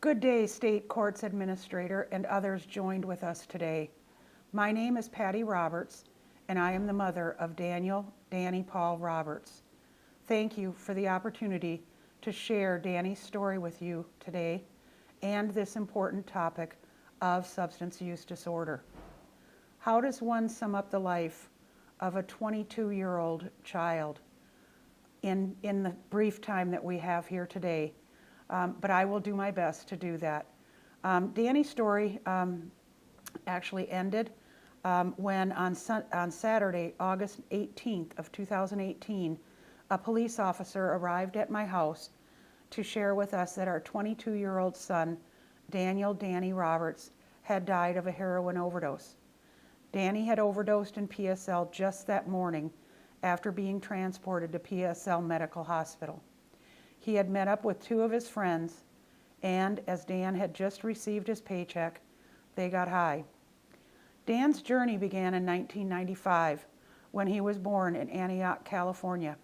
Good day, State Courts Administrator and others joined with us today. My name is Pattie Roberts, and I am the mother of Danny Paul Roberts. Thank you for the opportunity to share Danny's story with you today and this important topic of substance use disorder. How does one sum up the life of a 22-year-old child in the brief time that we have here today? But I will do my best to do that. Danny's story actually ended when on Saturday, August 18th of 2018, a police officer arrived at my house to share with us that our 22-year-old son, Danny Roberts, had died of a heroin overdose. Danny had overdosed in PSL just that morning after being transported to PSL Medical Hospital. He had met up with two of his friends, and as Dan had just received his paycheck, they got high. Dan's journey began in 1995 when he was born in Antioch, California.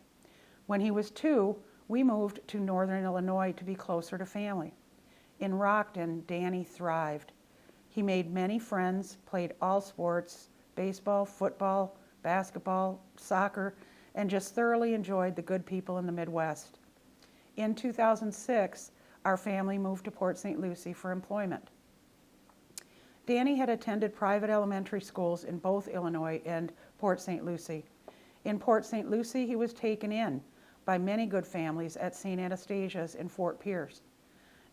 When he was 2, we moved to Northern Illinois to be closer to family. In Rockton, Danny thrived. He made many friends, played all sports, baseball, football, basketball, soccer, and just thoroughly enjoyed the good people in the Midwest. In 2006, our family moved to Port St. Lucie for employment. Danny had attended private elementary schools in both Illinois and Port St. Lucie. In Port St. Lucie, he was taken in by many good families at St. Anastasia's in Fort Pierce.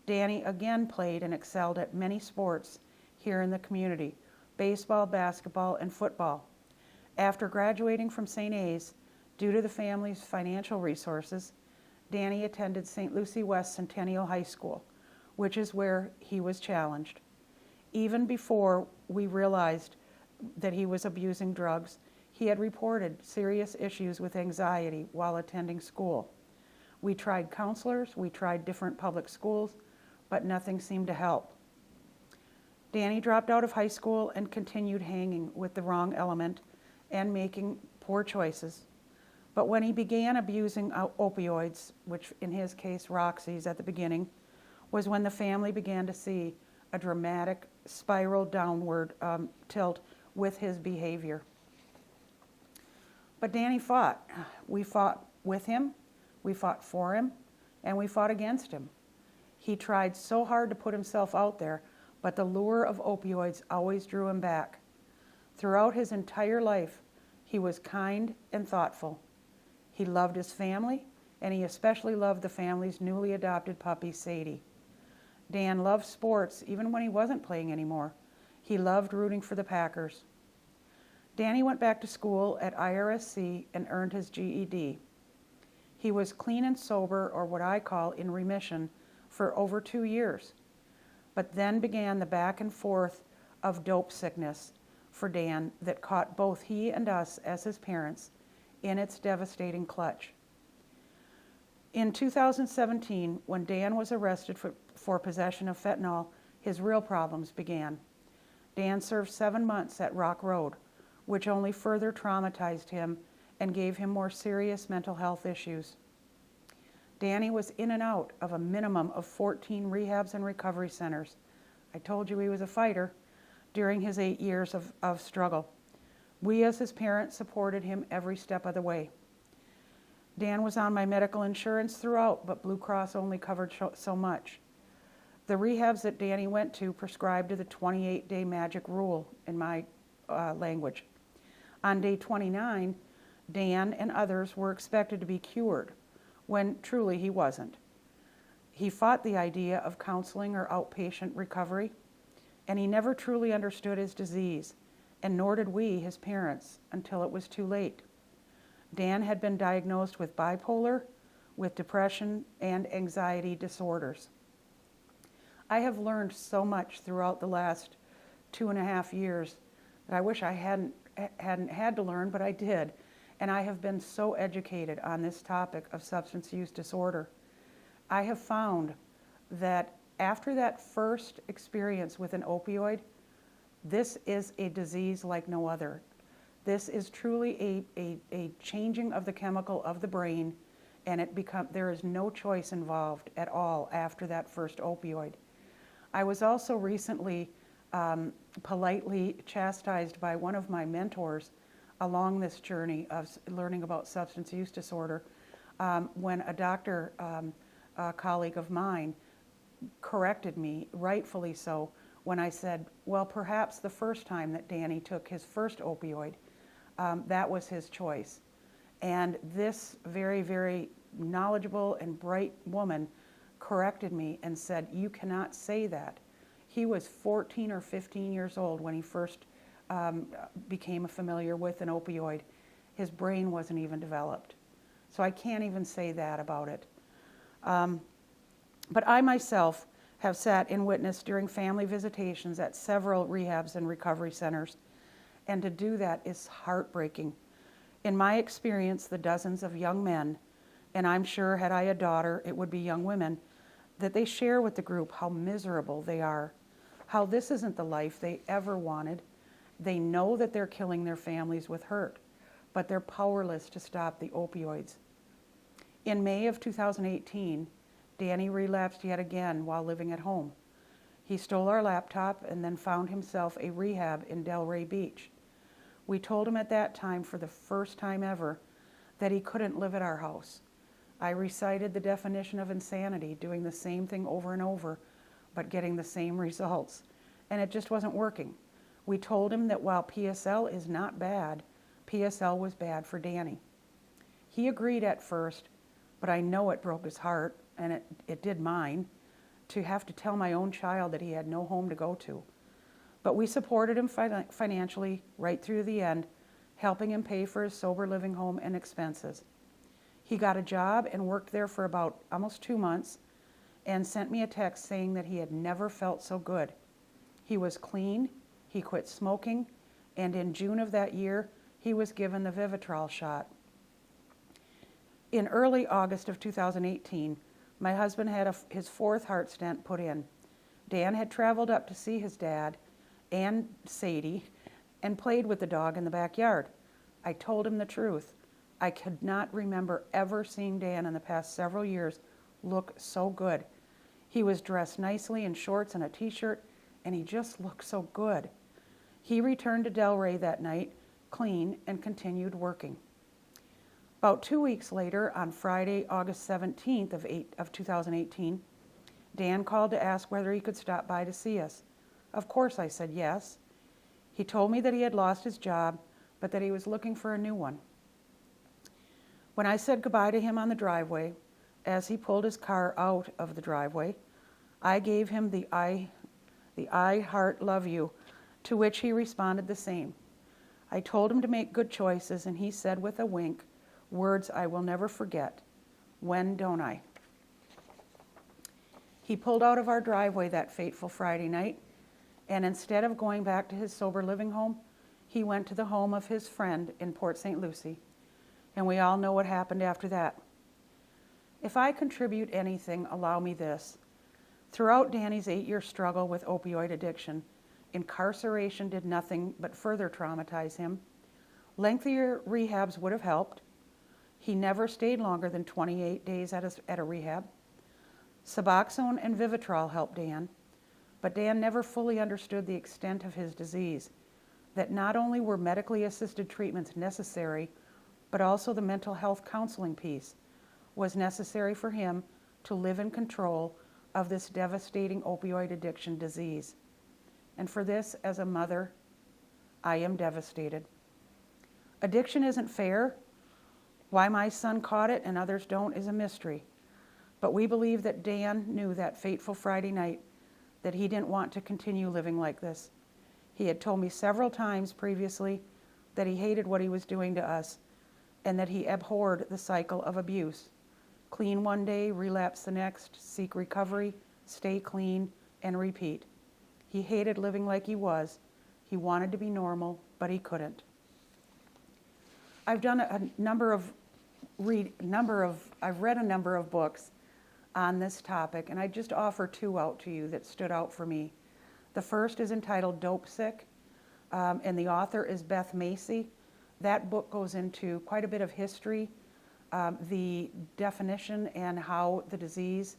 Danny again played and excelled at many sports here in the community: baseball, basketball, and football. After graduating from St. A's, due to the family's financial resources, Danny attended St. Lucie West Centennial High School, which is where he was challenged. Even before we realized that he was abusing drugs, he had reported serious issues with anxiety while attending school. We tried counselors, we tried different public schools, but nothing seemed to help. Danny dropped out of high school and continued hanging with the wrong element and making poor choices. But when he began abusing opioids, which in his case Roxy's at the beginning, was when the family began to see a dramatic spiral downward tilt with his behavior. But Danny fought. We fought with him, we fought for him, and we fought against him. He tried so hard to put himself out there, but the lure of opioids always drew him back. Throughout his entire life, he was kind and thoughtful. He loved his family, and he especially loved the family's newly adopted puppy, Sadie. Dan loved sports even when he wasn't playing anymore. He loved rooting for the Packers. Danny went back to school at IRSC and earned his GED. He was clean and sober, or what I call in remission, for over 2 years. But then began the back and forth of dope sickness for Dan that caught both he and us as his parents in its devastating clutch. In 2017, when Dan was arrested for possession of fentanyl, his real problems began. Dan served 7 months at Rock Road, which only further traumatized him and gave him more serious mental health issues. Danny was in and out of a minimum of 14 rehabs and recovery centers. I told you he was a fighter during his 8 years of struggle. We as his parents supported him every step of the way. Dan was on my medical insurance throughout, but Blue Cross only covered so much. The rehabs that Danny went to prescribed to the 28-day magic rule in my language. On day 29, Dan and others were expected to be cured, when truly he wasn't. He fought the idea of counseling or outpatient recovery, and he never truly understood his disease, and nor did we, his parents, until it was too late. Dan had been diagnosed with bipolar, with depression, and anxiety disorders. I have learned so much throughout the last 2.5 years that I wish I hadn't had to learn, but I did. And I have been so educated on this topic of substance use disorder. I have found that after that first experience with an opioid, this is a disease like no other. This is truly a changing of the chemical of the brain, and there is no choice involved at all after that first opioid. I was also recently politely chastised by one of my mentors along this journey of learning about substance use disorder when a doctor a colleague of mine corrected me, rightfully so, when I said, well, perhaps the first time that Danny took his first opioid, that was his choice. And this very, very knowledgeable and bright woman corrected me and said, you cannot say that. He was 14 or 15 years old when he first became familiar with an opioid. His brain wasn't even developed. So I can't even say that about it. But I myself have sat and witnessed during family visitations at several rehabs and recovery centers, and to do that is heartbreaking. In my experience, the dozens of young men, and I'm sure had I a daughter, it would be young women, that they share with the group how miserable they are, how this isn't the life they ever wanted. They know that they're killing their families with hurt, but they're powerless to stop the opioids. In May of 2018, Danny relapsed yet again while living at home. He stole our laptop and then found himself a rehab in Delray Beach. We told him at that time, for the first time ever, that he couldn't live at our house. I recited the definition of insanity, doing the same thing over and over, but getting the same results. And it just wasn't working. We told him that while PSL is not bad, PSL was bad for Danny. He agreed at first, but I know it broke his heart, and it did mine, to have to tell my own child that he had no home to go to. But we supported him financially right through the end, helping him pay for his sober living home and expenses. He got a job and worked there for about almost 2 months and sent me a text saying that he had never felt so good. He was clean, he quit smoking, and in June of that year, he was given the Vivitrol shot. In early August of 2018, my husband had his fourth heart stent put in. Dan had traveled up to see his dad and Sadie and played with the dog in the backyard. I told him the truth. I could not remember ever seeing Dan in the past several years look so good. He was dressed nicely in shorts and a t-shirt, and he just looked so good. He returned to Delray that night, clean, and continued working. About 2 weeks later, on Friday, August 17th of 2018, Dan called to ask whether he could stop by to see us. Of course, I said yes. He told me that he had lost his job, but that he was looking for a new one. When I said goodbye to him on the driveway, as he pulled his car out of the driveway, I gave him the I heart love you, to which he responded the same. I told him to make good choices, and he said with a wink, words I will never forget, when don't I? He pulled out of our driveway that fateful Friday night, and instead of going back to his sober living home, he went to the home of his friend in Port St. Lucie, and we all know what happened after that. If I contribute anything, allow me this. Throughout Danny's 8-year struggle with opioid addiction, incarceration did nothing but further traumatize him. Lengthier rehabs would have helped. He never stayed longer than 28 days at a rehab. Suboxone and Vivitrol helped Dan, but Dan never fully understood the extent of his disease, that not only were medically assisted treatments necessary, but also the mental health counseling piece was necessary for him to live in control of this devastating opioid addiction disease. And for this, as a mother, I am devastated. Addiction isn't fair. Why my son caught it and others don't is a mystery. But we believe that Dan knew that fateful Friday night that he didn't want to continue living like this. He had told me several times previously that he hated what he was doing to us and that he abhorred the cycle of abuse. Clean one day, relapse the next, seek recovery, stay clean, and repeat. He hated living like he was. He wanted to be normal, but he couldn't. I've done I've read a number of books on this topic, and I just offer two out to you that stood out for me. The first is entitled Dope Sick, and the author is Beth Macy. That book goes into quite a bit of history, the definition and how the disease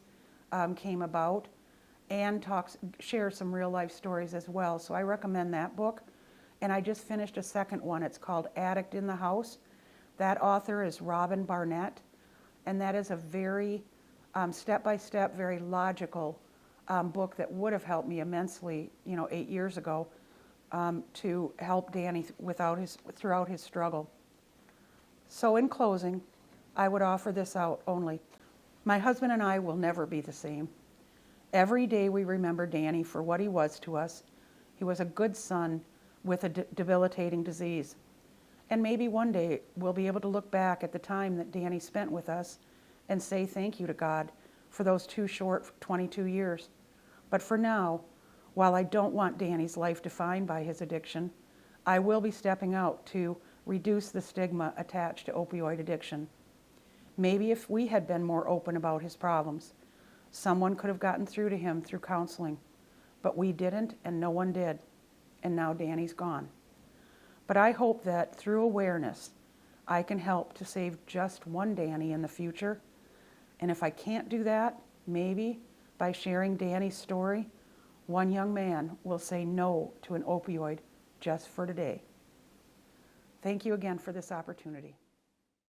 came about, and shares some real life stories as well. So I recommend that book. And I just finished a second one. It's called Addict in the House. That author is Robin Barnett, and that is a very step-by-step, very logical book that would have helped me immensely, 8 years ago, to help Danny throughout his struggle. So in closing, I would offer this out only. My husband and I will never be the same. Every day we remember Danny for what he was to us. He was a good son with a debilitating disease. And maybe one day we'll be able to look back at the time that Danny spent with us and say thank you to God for those too short 22 years. But for now, while I don't want Danny's life defined by his addiction, I will be stepping out to reduce the stigma attached to opioid addiction. Maybe if we had been more open about his problems, someone could have gotten through to him through counseling. But we didn't, and no one did. And now Danny's gone. But I hope that through awareness, I can help to save just one Danny in the future. And if I can't do that, maybe by sharing Danny's story, one young man will say no to an opioid just for today. Thank you again for this opportunity.